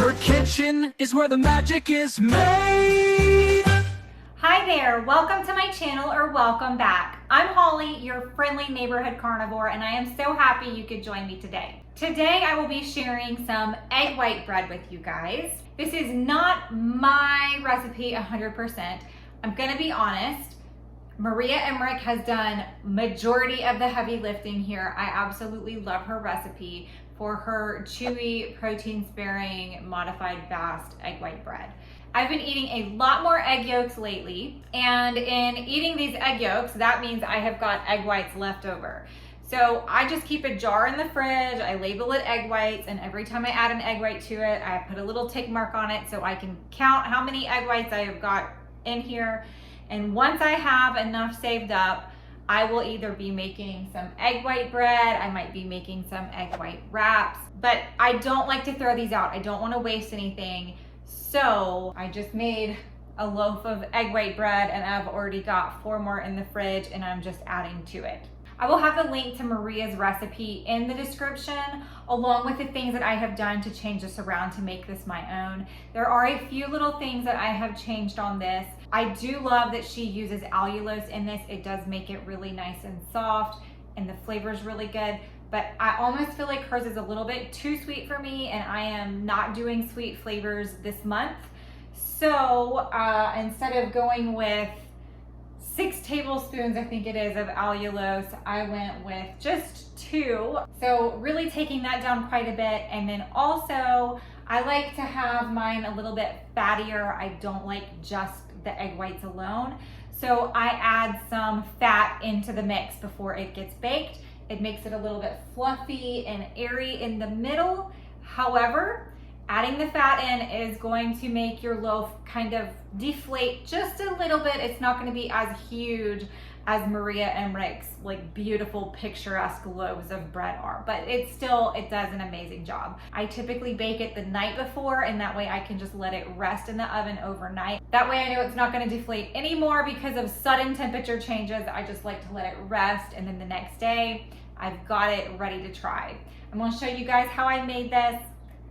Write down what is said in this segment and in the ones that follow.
Her kitchen is where the magic is made. Hi there, welcome to my channel or welcome back. I'm Holly, your friendly neighborhood carnivore, and I am so happy you could join me today. Today I will be sharing some egg white bread with you guys. This is not my recipe 100%. I'm gonna be honest, Maria Emmerich has done majority of the heavy lifting here. I absolutely love her recipe for her chewy, protein-sparing, modified fast egg white bread. I've been eating a lot more egg yolks lately, and in eating these egg yolks, that means I have got egg whites left over. So I just keep a jar in the fridge, I label it egg whites, and every time I add an egg white to it, I put a little tick mark on it so I can count how many egg whites I have got in here. And once I have enough saved up, I will either be making some egg white bread, I might be making some egg white wraps, but I don't like to throw these out. I don't want to waste anything. So I just made a loaf of egg white bread and I've already got 4 more in the fridge and I'm just adding to it. I will have the link to Maria's recipe in the description, along with the things that I have done to change this around to make this my own. There are a few little things that I have changed on this. I do love that she uses allulose in this. It does make it really nice and soft and the flavor is really good. But I almost feel like hers is a little bit too sweet for me, and I am not doing sweet flavors this month. So instead of going with 6 tablespoons, I think it is, of allulose, I went with just 2. So really taking that down quite a bit. And then also, I like to have mine a little bit fattier. I don't like just the egg whites alone. So I add some fat into the mix before it gets baked. It makes it a little bit fluffy and airy in the middle. However, adding the fat in is going to make your loaf kind of deflate just a little bit. It's not going to be as huge as Maria Emmerich's like beautiful picturesque loaves of bread are, but it does an amazing job. I typically bake it the night before, and that way I can just let it rest in the oven overnight. That way I know it's not going to deflate anymore because of sudden temperature changes. I just like to let it rest, and then the next day I've got it ready to try. I'm going to show you guys how I made this.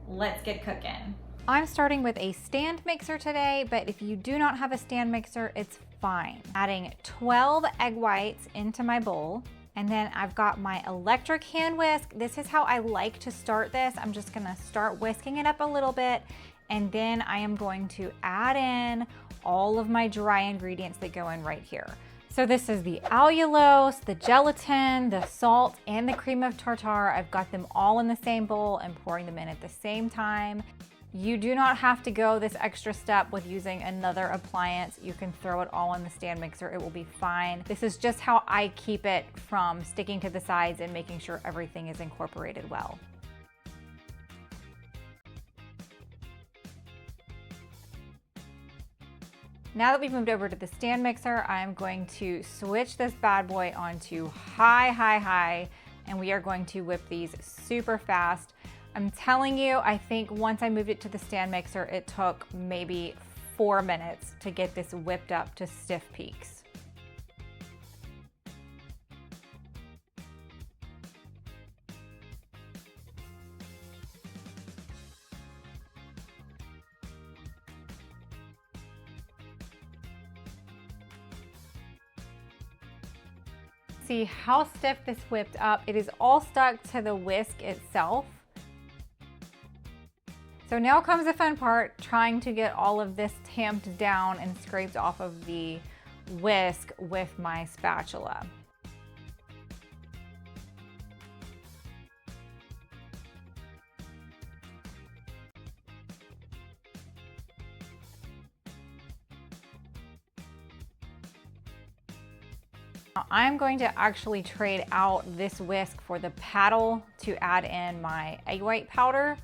Let's get cooking. I'm starting with a stand mixer today, but if you do not have a stand mixer, it's fine. Adding 12 egg whites into my bowl, and then I've got my electric hand whisk. This is how I like to start this. I'm just gonna start whisking it up a little bit, and then I am going to add in all of my dry ingredients that go in right here. So this is the allulose, the gelatin, the salt, and the cream of tartar. I've got them all in the same bowl and pouring them in at the same time. You do not have to go this extra step with using another appliance. You can throw it all in the stand mixer. It will be fine. This is just how I keep it from sticking to the sides and making sure everything is incorporated well. Now that we've moved over to the stand mixer, I'm going to switch this bad boy onto high, and we are going to whip these super fast. I'm telling you, I think once I moved it to the stand mixer, it took maybe 4 minutes to get this whipped up to stiff peaks. See how stiff this whipped up. It is all stuck to the whisk itself. So now comes the fun part, trying to get all of this tamped down and scraped off of the whisk with my spatula. Now I'm going to actually trade out this whisk for the paddle to add in my egg white powder.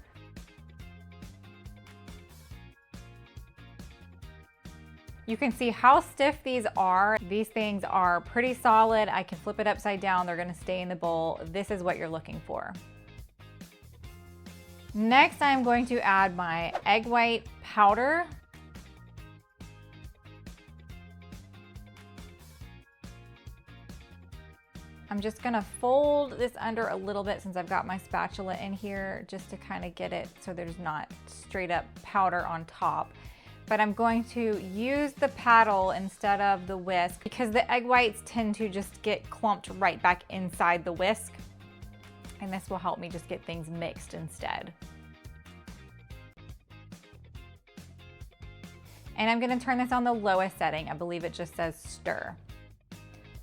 You can see how stiff these are. These things are pretty solid. I can flip it upside down. They're gonna stay in the bowl. This is what you're looking for. Next, I'm going to add my egg white powder. I'm just gonna fold this under a little bit since I've got my spatula in here, just to kind of get it so there's not straight up powder on top. But I'm going to use the paddle instead of the whisk because the egg whites tend to just get clumped right back inside the whisk. And this will help me just get things mixed instead. And I'm gonna turn this on the lowest setting. I believe it just says stir.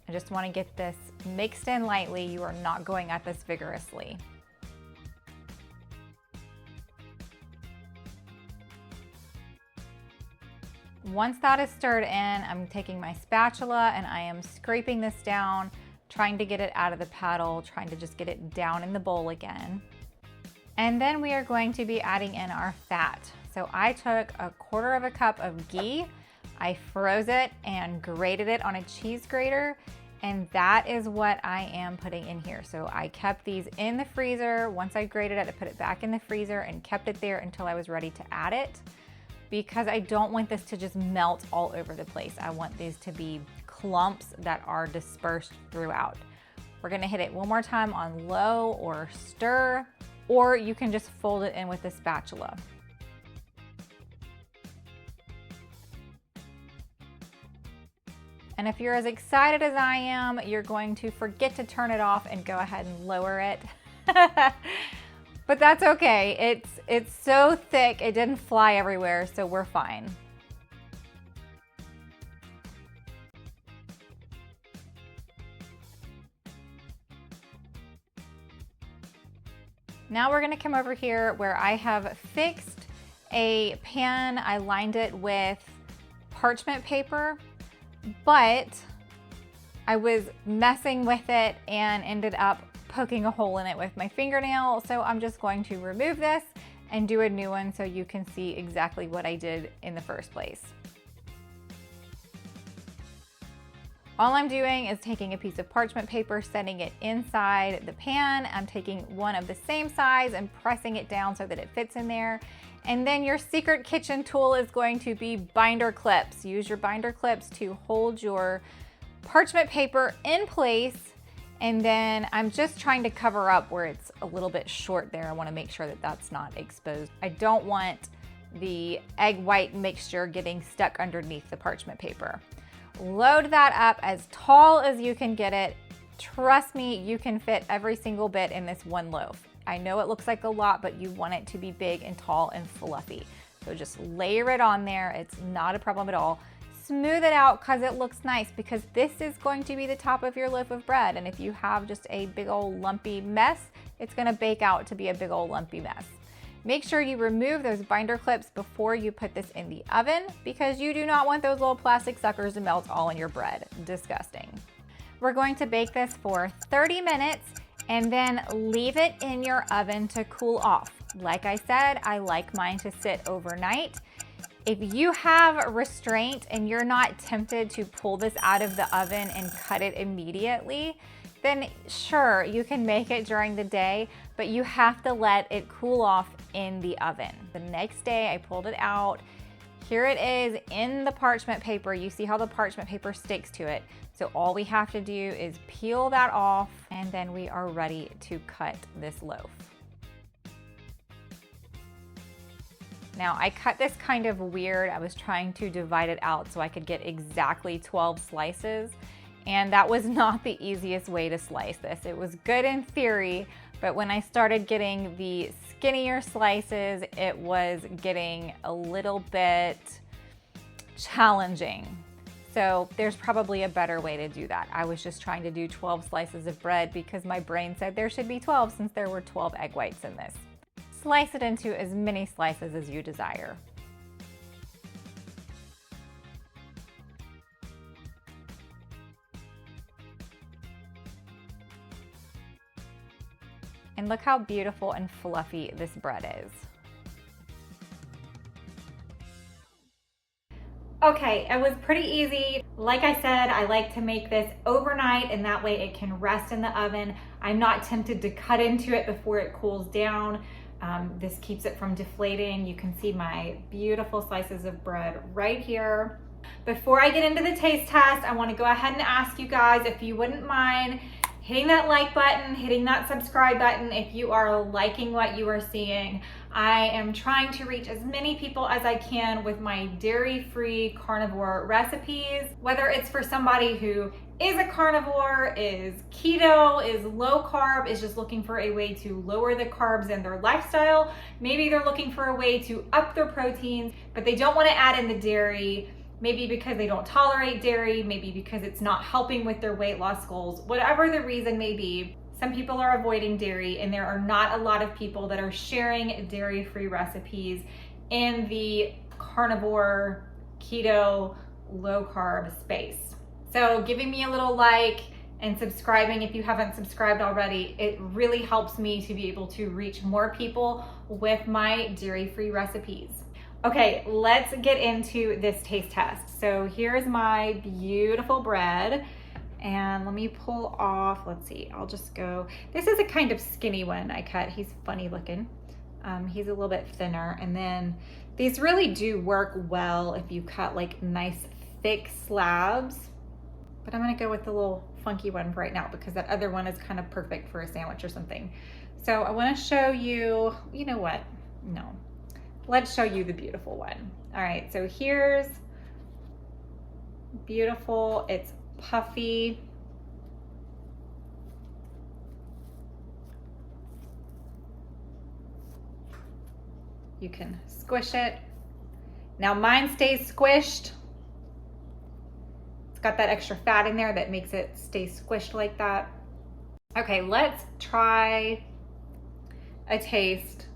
I just wanna get this mixed in lightly. You are not going at this vigorously. Once that is stirred in, I'm taking my spatula and I am scraping this down, trying to get it out of the paddle, trying to just get it down in the bowl again. And then we are going to be adding in our fat. So I took 1/4 cup of ghee, I froze it and grated it on a cheese grater, and that is what I am putting in here. So I kept these in the freezer. Once I grated it, I put it back in the freezer and kept it there until I was ready to add it, because I don't want this to just melt all over the place. I want these to be clumps that are dispersed throughout. We're gonna hit it one more time on low or stir, or you can just fold it in with the spatula. And if you're as excited as I am, you're going to forget to turn it off and go ahead and lower it. But that's okay. It's so thick, it didn't fly everywhere, so we're fine. Now we're gonna come over here where I have fixed a pan. I lined it with parchment paper, but I was messing with it and ended up poking a hole in it with my fingernail. So I'm just going to remove this and do a new one so you can see exactly what I did in the first place. All I'm doing is taking a piece of parchment paper, setting it inside the pan. I'm taking one of the same size and pressing it down so that it fits in there. And then your secret kitchen tool is going to be binder clips. Use your binder clips to hold your parchment paper in place. And then I'm just trying to cover up where it's a little bit short there. I want to make sure that that's not exposed. I don't want the egg white mixture getting stuck underneath the parchment paper. Load that up as tall as you can get it. Trust me, you can fit every single bit in this one loaf. I know it looks like a lot, but you want it to be big and tall and fluffy. So just layer it on there. It's not a problem at all. Smooth it out because it looks nice, because this is going to be the top of your loaf of bread. And if you have just a big old lumpy mess, it's gonna bake out to be a big old lumpy mess. Make sure you remove those binder clips before you put this in the oven, because you do not want those little plastic suckers to melt all in your bread. Disgusting. We're going to bake this for 30 minutes and then leave it in your oven to cool off. Like I said, I like mine to sit overnight. If you have restraint and you're not tempted to pull this out of the oven and cut it immediately, then sure, you can make it during the day, but you have to let it cool off in the oven. The next day I pulled it out. Here it is in the parchment paper. You see how the parchment paper sticks to it. So all we have to do is peel that off, and then we are ready to cut this loaf. Now I cut this kind of weird. I was trying to divide it out so I could get exactly 12 slices, and that was not the easiest way to slice this. It was good in theory, but when I started getting the skinnier slices, it was getting a little bit challenging. So there's probably a better way to do that. I was just trying to do 12 slices of bread because my brain said there should be 12 since there were 12 egg whites in this. Slice it into as many slices as you desire. And look how beautiful and fluffy this bread is. Okay, it was pretty easy. Like I said, I like to make this overnight, and that way it can rest in the oven. I'm not tempted to cut into it before it cools down. This keeps it from deflating. You can see my beautiful slices of bread right here. Before I get into the taste test, I want to go ahead and ask you guys if you wouldn't mind hitting that like button, hitting that subscribe button if you are liking what you are seeing. I am trying to reach as many people as I can with my dairy-free carnivore recipes, whether it's for somebody who is a carnivore, is keto, is low carb, is just looking for a way to lower the carbs in their lifestyle. Maybe they're looking for a way to up their proteins, but they don't want to add in the dairy, maybe because they don't tolerate dairy, maybe because it's not helping with their weight loss goals. Whatever the reason may be, some people are avoiding dairy, and there are not a lot of people that are sharing dairy-free recipes in the carnivore, keto, low carb space. So giving me a little like and subscribing if you haven't subscribed already, it really helps me to be able to reach more people with my dairy-free recipes. Okay, let's get into this taste test. So here's my beautiful bread. And let me pull off, let's see, I'll just go, this is a kind of skinny one I cut. He's funny looking. He's a little bit thinner. And then these really do work well if you cut like nice thick slabs. But I'm gonna go with the little funky one right now because that other one is kind of perfect for a sandwich or something. So I wanna show you, you know what? No, let's show you the beautiful one. All right, so here's beautiful, it's puffy. You can squish it. Now mine stays squished. It's got that extra fat in there that makes it stay squished like that. Okay, let's try a taste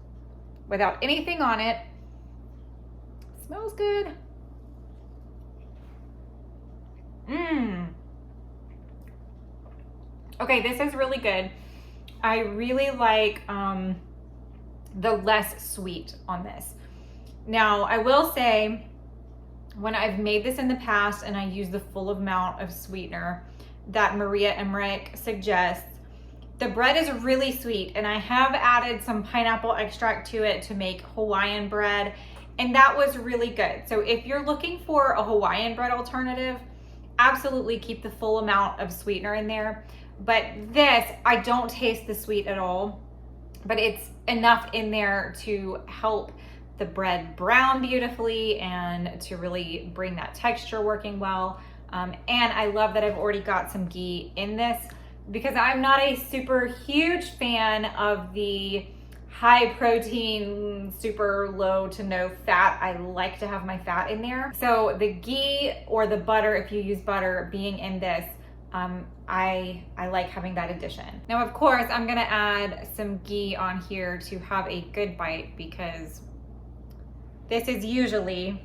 without anything on it. Smells good. Okay, this is really good. I really like the less sweet on this. Now, I will say, when I've made this in the past and I use the full amount of sweetener that Maria Emmerich suggests, the bread is really sweet, and I have added some pineapple extract to it to make Hawaiian bread, and that was really good. So if you're looking for a Hawaiian bread alternative, absolutely keep the full amount of sweetener in there. But this, I don't taste the sweet at all, but it's enough in there to help the bread brown beautifully and to really bring that texture working well. And I love that I've already got some ghee in this because I'm not a super huge fan of the high protein, super low to no fat. I like to have my fat in there. So the ghee or the butter, if you use butter, being in this, I like having that addition. Now, of course, I'm gonna add some ghee on here to have a good bite because this is usually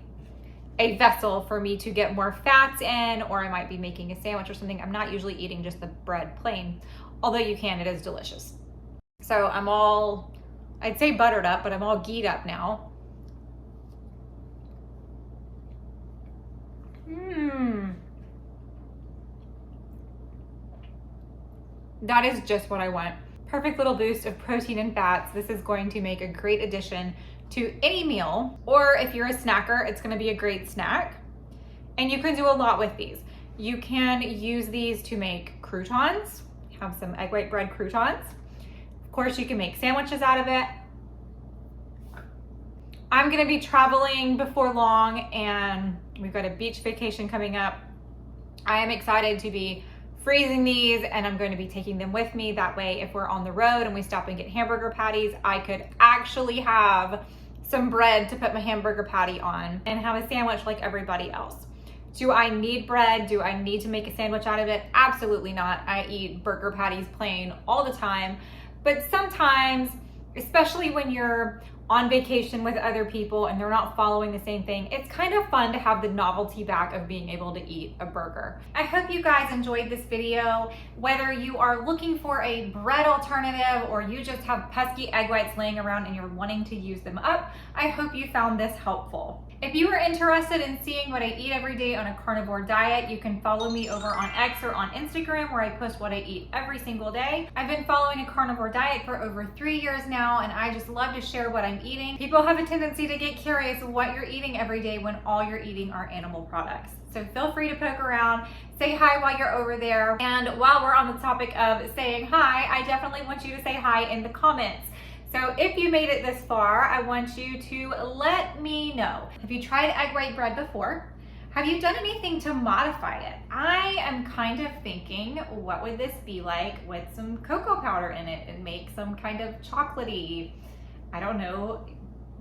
a vessel for me to get more fats in, or I might be making a sandwich or something. I'm not usually eating just the bread plain, although you can, it is delicious. So I'm all, I'd say buttered up, but I'm all gheed up now. That is just what I want. Perfect little boost of protein and fats. This is going to make a great addition to any meal, or if you're a snacker, it's gonna be a great snack. And you can do a lot with these. You can use these to make croutons, have some egg white bread croutons. Of course, you can make sandwiches out of it. I'm gonna be traveling before long and we've got a beach vacation coming up. I am excited to be freezing these and I'm going to be taking them with me. That way, if we're on the road and we stop and get hamburger patties, I could actually have some bread to put my hamburger patty on and have a sandwich like everybody else. Do I need bread? Do I need to make a sandwich out of it? Absolutely not. I eat burger patties plain all the time, but sometimes, especially when you're on vacation with other people and they're not following the same thing, it's kind of fun to have the novelty back of being able to eat a burger. I hope you guys enjoyed this video. Whether you are looking for a bread alternative or you just have pesky egg whites laying around and you're wanting to use them up, I hope you found this helpful. If you are interested in seeing what I eat every day on a carnivore diet, you can follow me over on X or on Instagram, where I post what I eat every single day. I've been following a carnivore diet for over 3 years now, and I just love to share what I'm I'm eating. People have a tendency to get curious what you're eating every day when all you're eating are animal products. So feel free to poke around, say hi while you're over there. And while we're on the topic of saying hi, I definitely want you to say hi in the comments. So if you made it this far, I want you to let me know. Have you tried egg white bread before? Have you done anything to modify it? I am kind of thinking, what would this be like with some cocoa powder in it and make some kind of chocolatey, I don't know,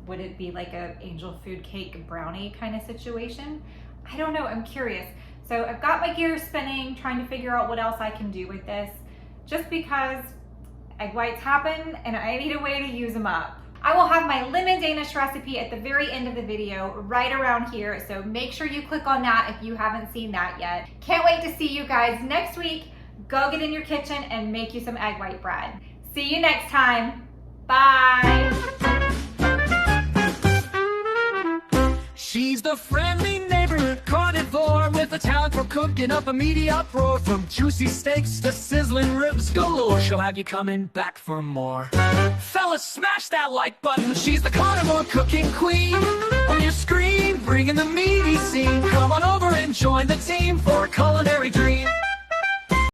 would it be like a angel food cake brownie kind of situation? I don't know, I'm curious. So I've got my gears spinning, trying to figure out what else I can do with this, just because egg whites happen and I need a way to use them up. I will have my lemon Danish recipe at the very end of the video right around here, so make sure you click on that if you haven't seen that yet. Can't wait to see you guys next week. Go get in your kitchen and make you some egg white bread. See you next time. Bye. She's the friendly neighborhood carnivore with a talent for cooking up a meaty uproar. From juicy steaks to sizzling ribs galore, she'll have you coming back for more. Fellas, smash that like button. She's the carnivore cooking queen. On your screen, bringing the meaty scene. Come on over and join the team for a